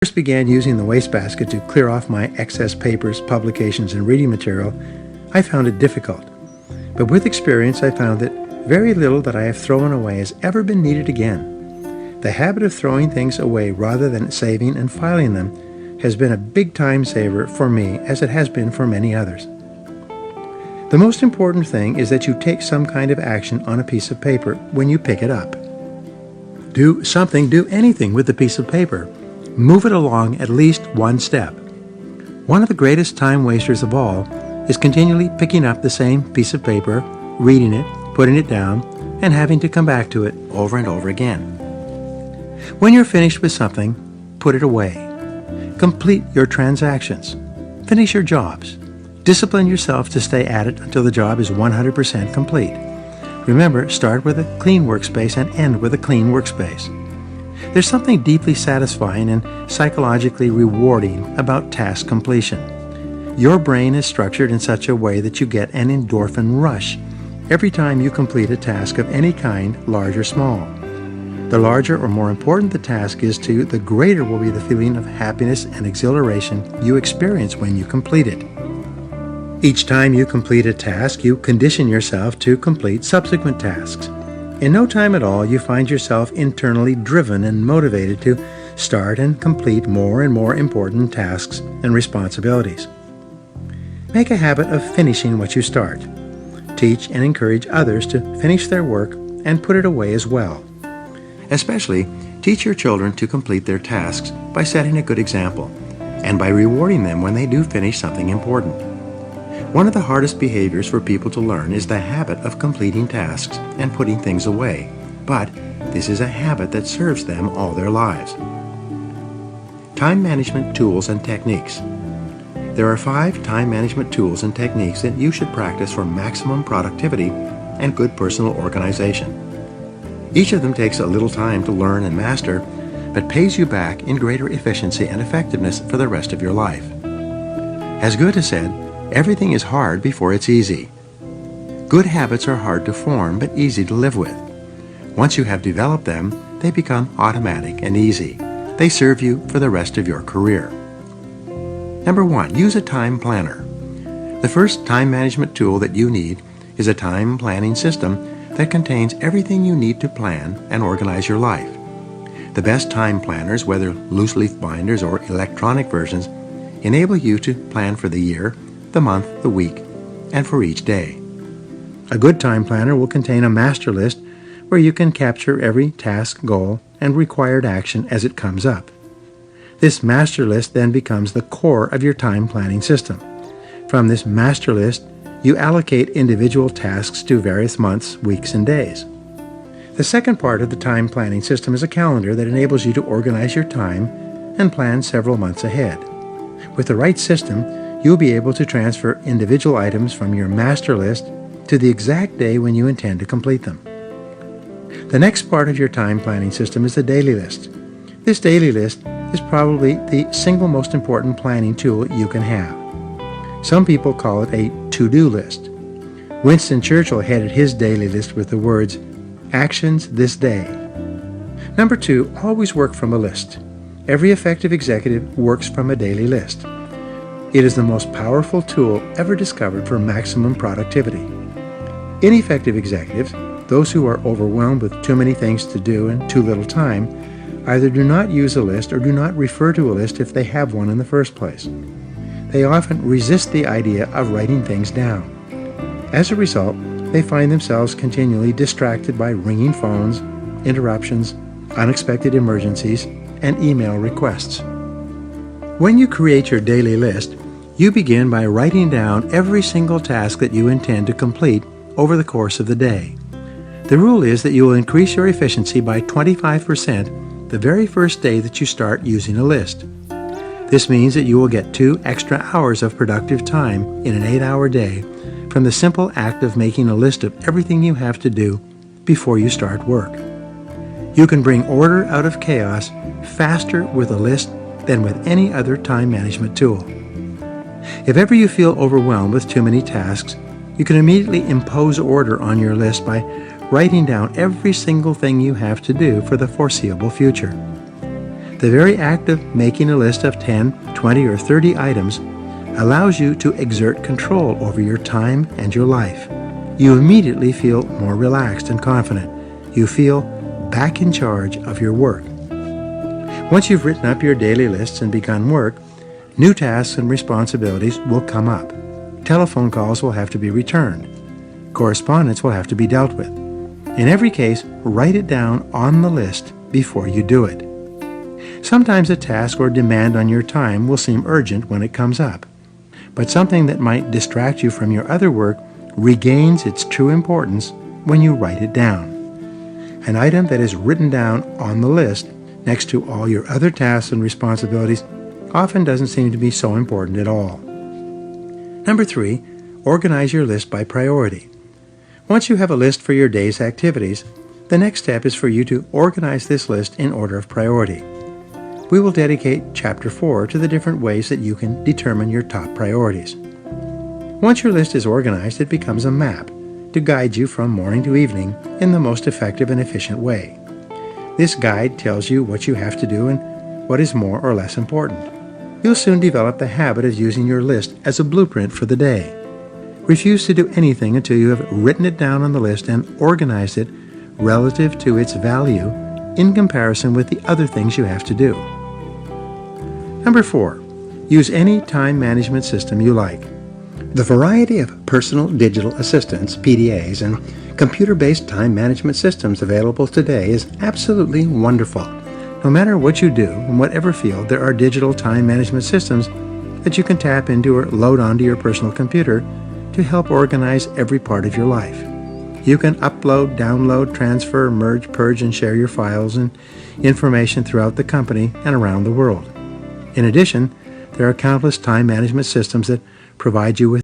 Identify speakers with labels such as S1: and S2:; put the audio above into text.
S1: First began using the wastebasket to clear off my excess papers, publications, and reading material, I found it difficult. But with experience, I found that very little that I have thrown away has ever been needed again. The habit of throwing things away rather than saving and filing them has been a big time saver for me, as it has been for many others. The most important thing is that you take some kind of action on a piece of paper when you pick it up. Do anything with the piece of paper. Move it along at least one step. One of the greatest time wasters of all is continually picking up the same piece of paper, reading it, putting it down, and having to come back to it over and over again. When you're finished with something, put it away. Complete your transactions. Finish your jobs. Discipline yourself to stay at it until the job is 100% complete. Remember, start with a clean workspace and end with a clean workspace. There's something deeply satisfying and psychologically rewarding about task completion. Your brain is structured in such a way that you get an endorphin rush every time you complete a task of any kind, large or small. The larger or more important the task is to you, the greater will be the feeling of happiness and exhilaration you experience when you complete it. Each time you complete a task, you condition yourself to complete subsequent tasks. In no time at all, you find yourself internally driven and motivated to start and complete more and more important tasks and responsibilities. Make a habit of finishing what you start. Teach and encourage others to finish their work and put it away as well. Especially, teach your children to complete their tasks by setting a good example and by rewarding them when they do finish something important. One of the hardest behaviors for people to learn is the habit of completing tasks and putting things away, but this is a habit that serves them all their lives. Time management tools and techniques. There are 5 time management tools and techniques that you should practice for maximum productivity and good personal organization. Each of them takes a little time to learn and master, but pays you back in greater efficiency and effectiveness for the rest of your life. As Goethe has said, everything is hard before it's easy. Good habits are hard to form, but easy to live with. Once you have developed them, they become automatic and easy. They serve you for the rest of your career. Number 1, use a time planner. The first time management tool that you need is a time planning system that contains everything you need to plan and organize your life. The best time planners, whether loose leaf binders or electronic versions, enable you to plan for the year, the month, the week, and for each day. A good time planner will contain a master list where you can capture every task, goal, and required action as it comes up. This master list then becomes the core of your time planning system. From this master list, you allocate individual tasks to various months, weeks, and days. The second part of the time planning system is a calendar that enables you to organize your time and plan several months ahead. With the right system, you'll be able to transfer individual items from your master list to the exact day when you intend to complete them. The next part of your time planning system is the daily list. This daily list is probably the single most important planning tool you can have. Some people call it a to-do list. Winston Churchill headed his daily list with the words, "Actions this day." Number 2, always work from a list. Every effective executive works from a daily list. It is the most powerful tool ever discovered for maximum productivity. Ineffective executives, those who are overwhelmed with too many things to do and too little time, either do not use a list or do not refer to a list if they have one in the first place. They often resist the idea of writing things down. As a result, they find themselves continually distracted by ringing phones, interruptions, unexpected emergencies, and email requests. When you create your daily list, you begin by writing down every single task that you intend to complete over the course of the day. The rule is that you will increase your efficiency by 25% the very first day that you start using a list. This means that you will get 2 extra hours of productive time in an 8-hour day from the simple act of making a list of everything you have to do before you start work. You can bring order out of chaos faster with a list than with any other time management tool. If ever you feel overwhelmed with too many tasks, you can immediately impose order on your list by writing down every single thing you have to do for the foreseeable future. The very act of making a list of 10, 20, or 30 items allows you to exert control over your time and your life. You immediately feel more relaxed and confident. You feel back in charge of your work. Once you've written up your daily lists and begun work, new tasks and responsibilities will come up. Telephone calls will have to be returned. Correspondence will have to be dealt with. In every case, write it down on the list before you do it. Sometimes a task or demand on your time will seem urgent when it comes up, but something that might distract you from your other work regains its true importance when you write it down. An item that is written down on the list next to all your other tasks and responsibilities often doesn't seem to be so important at all. Number 3, organize your list by priority. Once you have a list for your day's activities, the next step is for you to organize this list in order of priority. We will dedicate Chapter 4 to the different ways that you can determine your top priorities. Once your list is organized, it becomes a map to guide you from morning to evening in the most effective and efficient way. This guide tells you what you have to do and what is more or less important. You'll soon develop the habit of using your list as a blueprint for the day. Refuse to do anything until you have written it down on the list and organized it relative to its value in comparison with the other things you have to do. Number 4, use any time management system you like. The variety of personal digital assistants, PDAs, and computer-based time management systems available today is absolutely wonderful. No matter what you do, in whatever field, there are digital time management systems that you can tap into or load onto your personal computer to help organize every part of your life. You can upload, download, transfer, merge, purge, and share your files and information throughout the company and around the world. In addition, there are countless time management systems that provide you with